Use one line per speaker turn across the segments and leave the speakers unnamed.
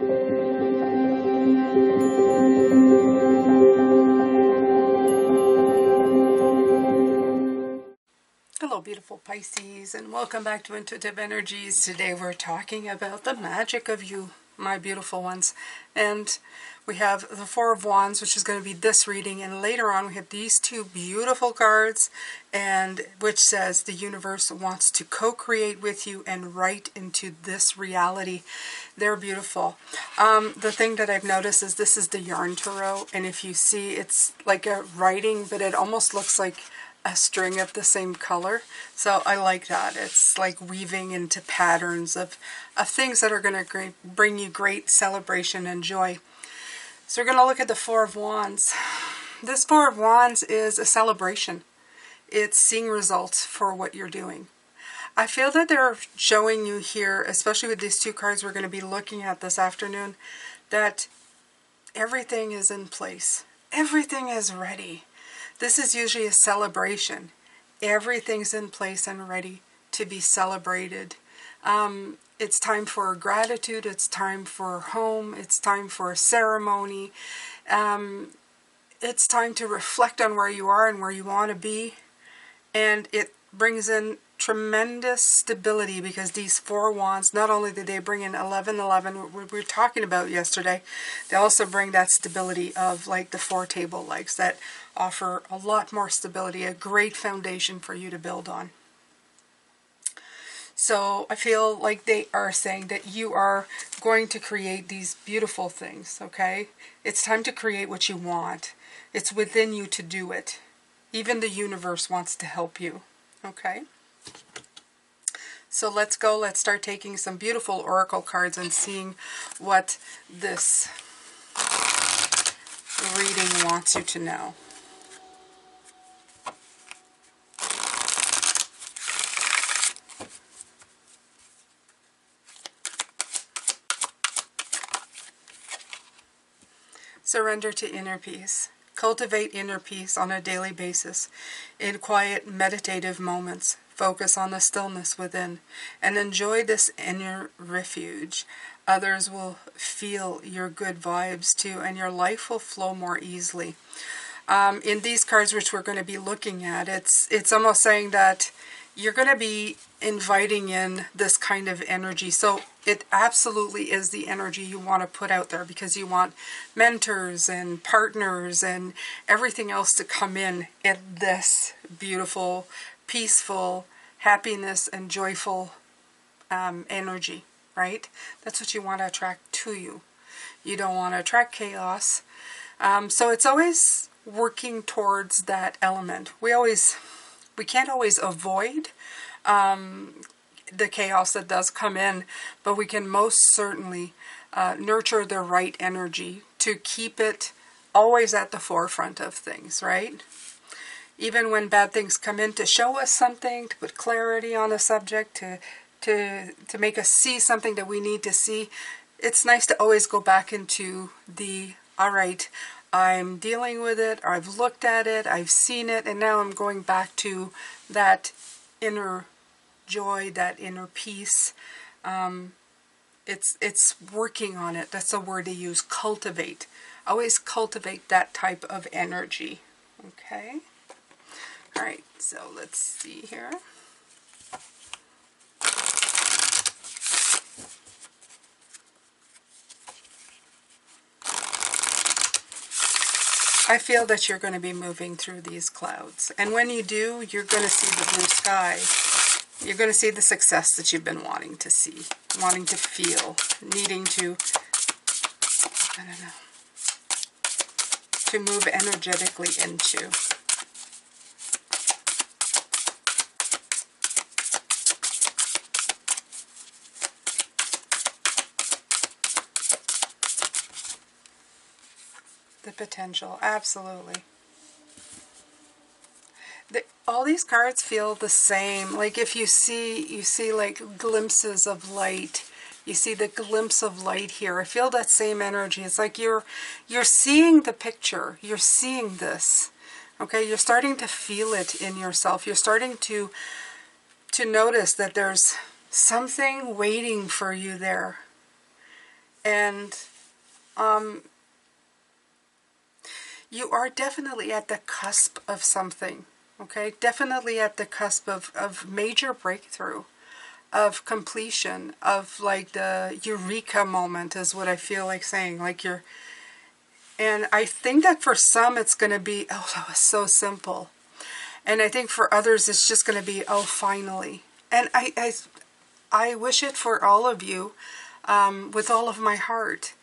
Hello beautiful Pisces, and welcome back to Intuitive Energies. Today we're talking about the magic of you, my beautiful ones. And we have the Four of Wands, which is going to be this reading, and later on we have these two beautiful cards, and which says the universe wants to co-create with you and write into this reality. They're beautiful. The thing that I've noticed is this is the Yarn Tarot, and if you see, it's like a writing, but it almost looks like a string of the same color. So I like that. It's like weaving into patterns of things that are going to bring you great celebration and joy. So we're going to look at the Four of Wands. This Four of Wands is a celebration. It's seeing results for what you're doing. I feel that they're showing you here, especially with these two cards we're going to be looking at this afternoon, that everything is in place. Everything is ready. This is usually a celebration. Everything's in place and ready to be celebrated. It's time for gratitude. It's time for home. It's time for a ceremony. It's time to reflect on where you are and where you want to be. And it brings in tremendous stability, because these Four Wands, not only did they bring in 1111, what we were talking about yesterday, they also bring that stability of like the four table legs that offer a lot more stability, a great foundation for you to build on. So I feel like they are saying that you are going to create these beautiful things, okay? It's time to create what you want. It's within you to do it. Even the universe wants to help you, okay? So let's go. Let's start taking some beautiful oracle cards and seeing what this reading wants you to know. Surrender to inner peace. Cultivate inner peace on a daily basis. In quiet, meditative moments, focus on the stillness within and enjoy this inner refuge. Others will feel your good vibes too, and your life will flow more easily. In these cards, which we're going to be looking at, it's almost saying that you're going to be inviting in this kind of energy. So it absolutely is the energy you want to put out there, because you want mentors and partners and everything else to come in this beautiful, peaceful, happiness and joyful energy, right? That's what you want to attract to you. You don't want to attract chaos. So it's always working towards that element. We can't always avoid the chaos that does come in, but we can most certainly nurture the right energy to keep it always at the forefront of things, right? Even when bad things come in to show us something, to put clarity on a subject, to make us see something that we need to see, it's nice to always go back into the, all right, I'm dealing with it, or I've looked at it, I've seen it, and now I'm going back to that inner joy, that inner peace. It's working on it. That's the word to use, cultivate. Always cultivate that type of energy. Okay? All right, so let's see here. I feel that you're going to be moving through these clouds. And when you do, you're going to see the blue sky. You're going to see the success that you've been wanting to see, wanting to feel, needing to, I don't know, to move energetically into. The potential, absolutely. All these cards feel the same. Like if you see like glimpses of light. You see the glimpse of light here. I feel that same energy. It's like you're seeing the picture. You're seeing this. Okay, you're starting to feel it in yourself. You're starting to notice that there's something waiting for you there. And you are definitely at the cusp of something, okay? Definitely at the cusp of major breakthrough, of completion, of like the eureka moment is what I feel like saying. Like you're, and I think that for some it's going to be, oh, that was so simple. And I think for others it's just going to be, oh, finally. And I wish it for all of you with all of my heart.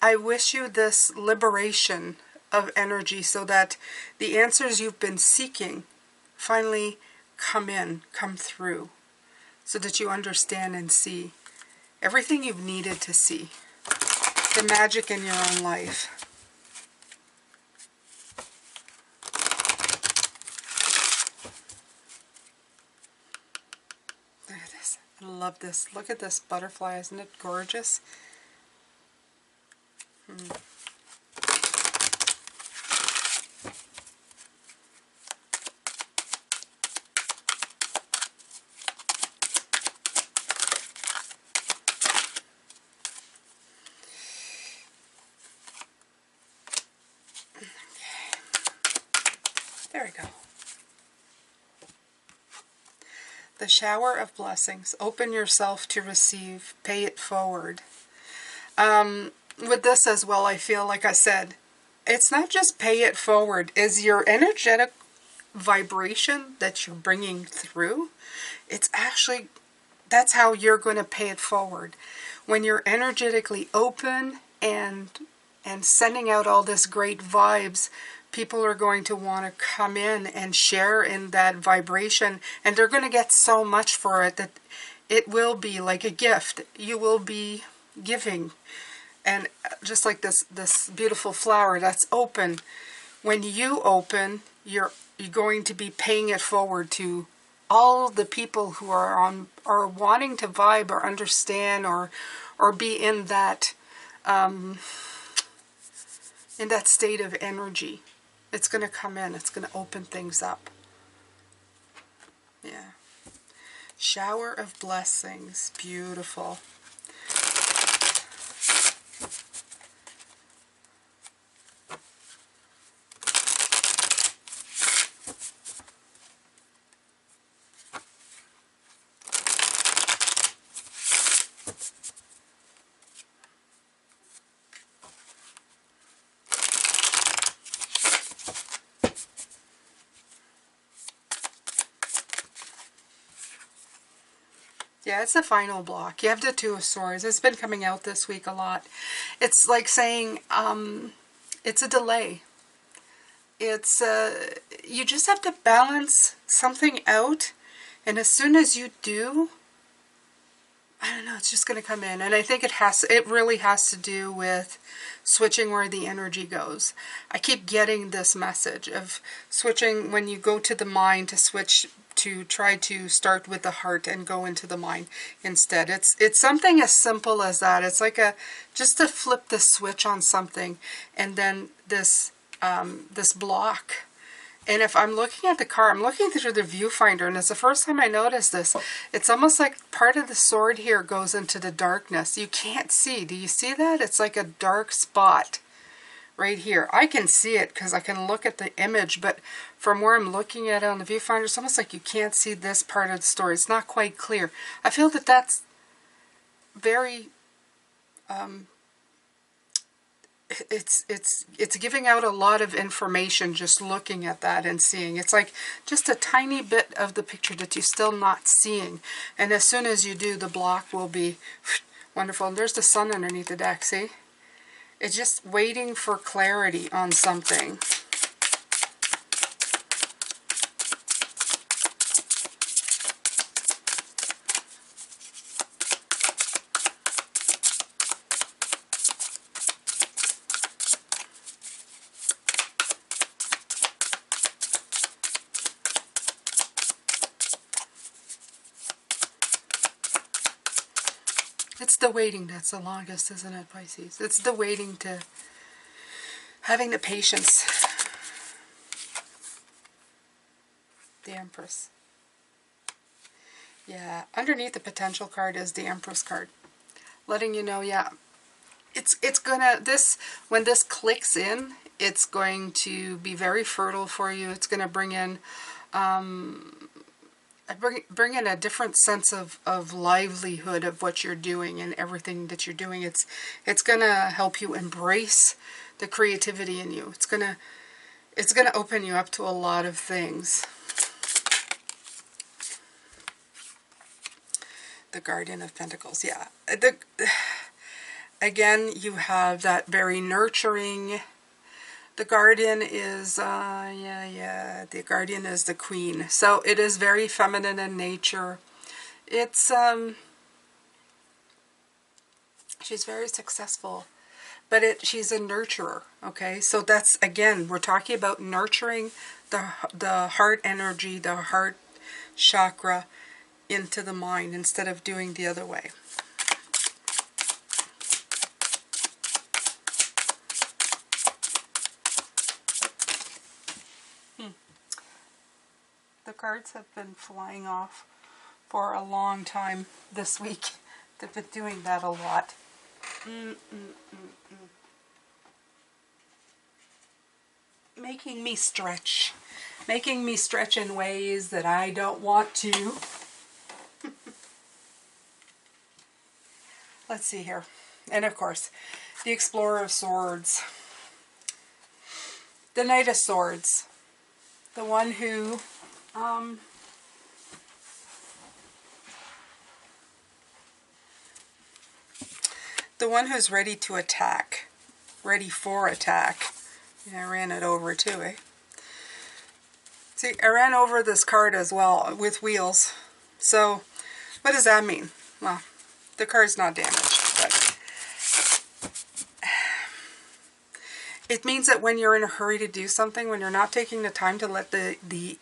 I wish you this liberation of energy so that the answers you've been seeking finally come through, so that you understand and see everything you've needed to see, the magic in your own life. Look at this. I love this. Look at this butterfly. Isn't it gorgeous? There we go. The shower of blessings. Open yourself to receive. Pay it forward. With this as well, I feel like I said, it's not just pay it forward. Is your energetic vibration that you're bringing through, it's actually, that's how you're going to pay it forward. When you're energetically open and sending out all this great vibes, people are going to want to come in and share in that vibration, and they're going to get so much for it that it will be like a gift. You will be giving. And just like this beautiful flower that's open, when you open, you're going to be paying it forward to all the people who are wanting to vibe or understand or be in that state of energy. It's going to come in. It's going to open things up. Yeah. Shower of blessings. Beautiful. Yeah, it's the final block. You have the Two of Swords. It's been coming out this week a lot. It's like saying it's a delay. It's you just have to balance something out, and as soon as you do, I don't know, it's just going to come in. And I think it really has to do with switching where the energy goes. I keep getting this message of switching when you go to the mind, to switch to try to start with the heart and go into the mind instead. It's something as simple as that. It's like just to flip the switch on something, and then this block. And if I'm looking at the car, I'm looking through the viewfinder, and it's the first time I noticed this. It's almost like part of the sword here goes into the darkness. You can't see. Do you see that? It's like a dark spot right here. I can see it because I can look at the image, but from where I'm looking at it on the viewfinder, it's almost like you can't see this part of the story. It's not quite clear. I feel that that's very... It's giving out a lot of information just looking at that and seeing. It's like just a tiny bit of the picture that you're still not seeing. And as soon as you do, the block will be wonderful. And there's the sun underneath the deck, see? It's just waiting for clarity on something. It's the waiting that's the longest, isn't it, Pisces? It's the waiting to having the patience. The Empress. Yeah, underneath the potential card is the Empress card. Letting you know, yeah, it's gonna, when this clicks in, it's going to be very fertile for you. It's going to bring in bring in a different sense of livelihood of what you're doing and everything that you're doing. It's going to help you embrace the creativity in you. It's going to open you up to a lot of things. The Guardian of Pentacles, yeah. Again, you have that very nurturing. The Guardian is, the Guardian is the Queen. So it is very feminine in nature. It's, she's very successful, but she's a nurturer, okay? So that's, again, we're talking about nurturing the heart energy, the heart chakra into the mind instead of doing the other way. The cards have been flying off for a long time this week. They've been doing that a lot. Making me stretch. Making me stretch in ways that I don't want to. Let's see here. And of course, the Explorer of Swords. The Knight of Swords. The one who who's ready to attack. Ready for attack. Yeah, I ran it over too, eh? See, I ran over this card as well with wheels. So, what does that mean? Well, the card's not damaged, but it means that when you're in a hurry to do something, when you're not taking the time to let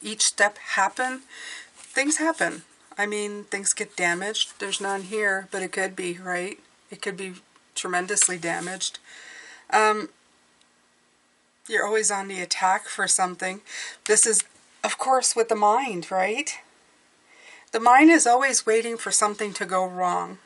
each step happen, things happen. I mean, things get damaged. There's none here, but it could be, right? It could be tremendously damaged. You're always on the attack for something. This is, of course, with the mind, right? The mind is always waiting for something to go wrong.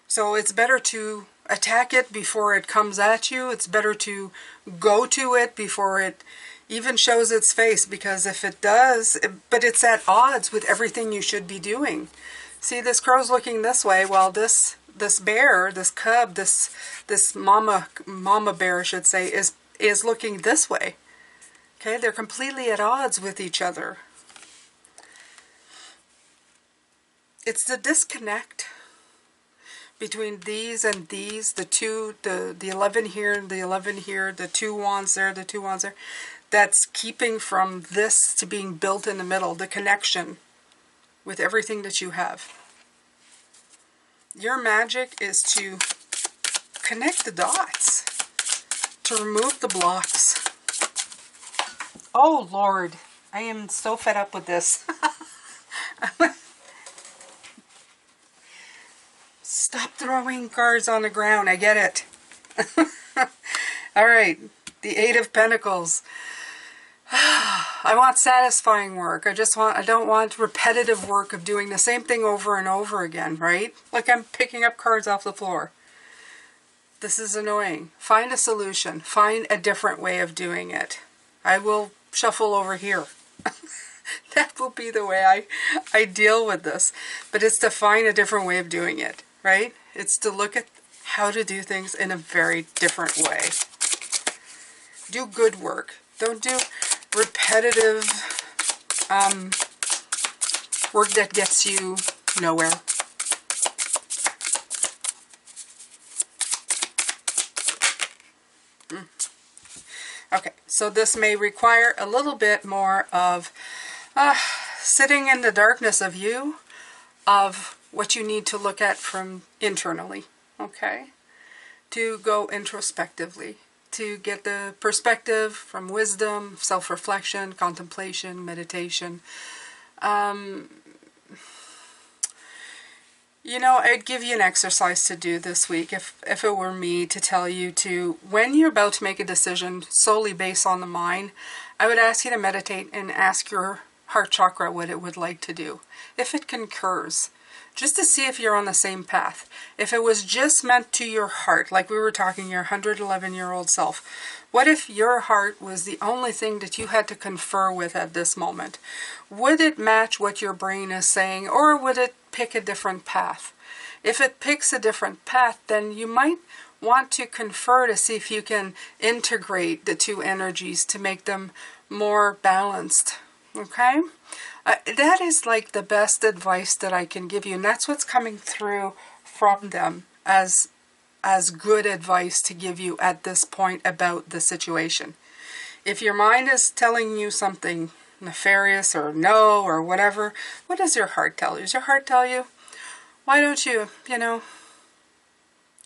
So it's better to attack it before it comes at you. It's better to go to it before it even shows its face, because if it does, but it's at odds with everything you should be doing. See, this crow's looking this way, while this bear, this cub, this mama bear, I should say, is looking this way. Okay, they're completely at odds with each other. It's the disconnect between these and these, the 11 here, the 11 here, the 2 wands there, the 2 wands there, that's keeping from this to being built in the middle, the connection with everything that you have. Your magic is to connect the dots, to remove the blocks. Oh, Lord, I am so fed up with this. Stop throwing cards on the ground. I get it. All right. The 8 of Pentacles. I want satisfying work. I don't want repetitive work of doing the same thing over and over again, right? Like I'm picking up cards off the floor. This is annoying. Find a solution. Find a different way of doing it. I will shuffle over here. That will be the way I deal with this. But it's to find a different way of doing it. Right? It's to look at how to do things in a very different way. Do good work. Don't do repetitive work that gets you nowhere. Okay, so this may require a little bit more of sitting in the darkness of you, of what you need to look at from internally, okay? To go introspectively, to get the perspective from wisdom, self-reflection, contemplation, meditation. You know, I'd give you an exercise to do this week if it were me, to tell you to, when you're about to make a decision solely based on the mind, I would ask you to meditate and ask your heart chakra what it would like to do. If it concurs, just to see if you're on the same path. If it was just meant to your heart, like we were talking, your 111-year-old self, what if your heart was the only thing that you had to confer with at this moment? Would it match what your brain is saying, or would it pick a different path? If it picks a different path, then you might want to confer to see if you can integrate the two energies to make them more balanced. Okay? That is like the best advice that I can give you, and that's what's coming through from them as good advice to give you at this point about the situation. If your mind is telling you something nefarious or no or whatever, what does your heart tell you? Does your heart tell you, why don't you,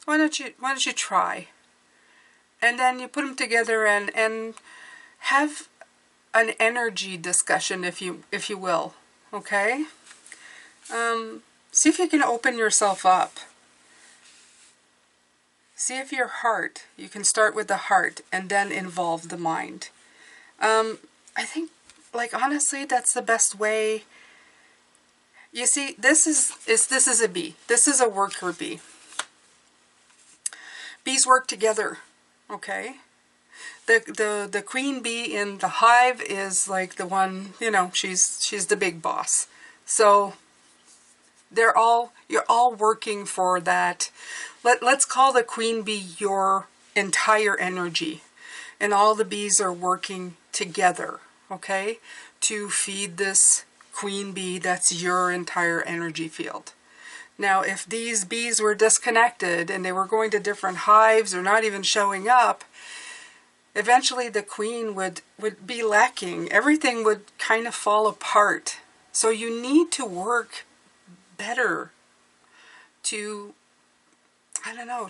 why don't you try? And then you put them together and have an energy discussion, if you will, okay? See if you can open yourself up. See if your heart, you can start with the heart and then involve the mind. I think, like, honestly, that's the best way. You see, this is a bee. This is a worker bee. Bees work together, okay? The queen bee in the hive is like the one, she's the big boss. So you're all working for that. Let's call the queen bee your entire energy. And all the bees are working together, okay? To feed this queen bee that's your entire energy field. Now, if these bees were disconnected and they were going to different hives or not even showing up, eventually the queen would be lacking. Everything would kind of fall apart. So you need to work better to,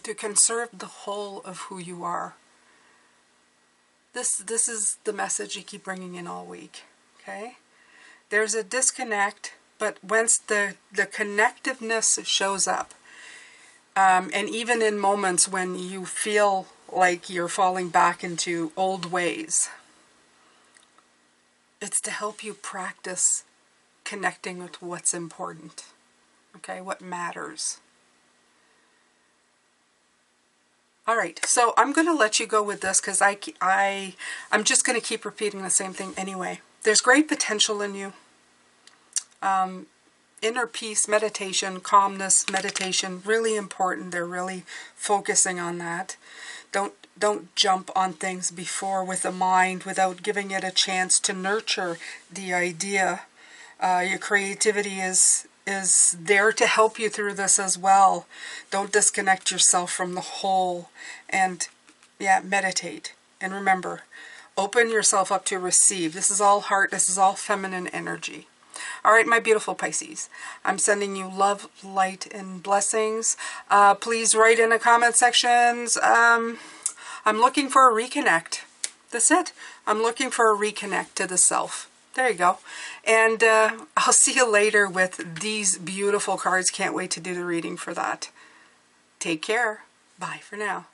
to conserve the whole of who you are. This is the message you keep bringing in all week, okay? There's a disconnect, but once the connectiveness shows up, and even in moments when you feel like you're falling back into old ways, it's to help you practice connecting with what's important, okay, what matters. All right, so I'm going to let you go with this because I'm just going to keep repeating the same thing anyway. There's great potential in you. Inner peace, meditation, calmness, meditation, really important. They're really focusing on that. Don't jump on things before with the mind without giving it a chance to nurture the idea. Your creativity is there to help you through this as well. Don't disconnect yourself from the whole. And meditate. And remember, open yourself up to receive. This is all heart. This is all feminine energy. All right, my beautiful Pisces, I'm sending you love, light, and blessings. Please write in the comment sections. I'm looking for a reconnect. That's it. I'm looking for a reconnect to the self. There you go. And I'll see you later with these beautiful cards. Can't wait to do the reading for that. Take care. Bye for now.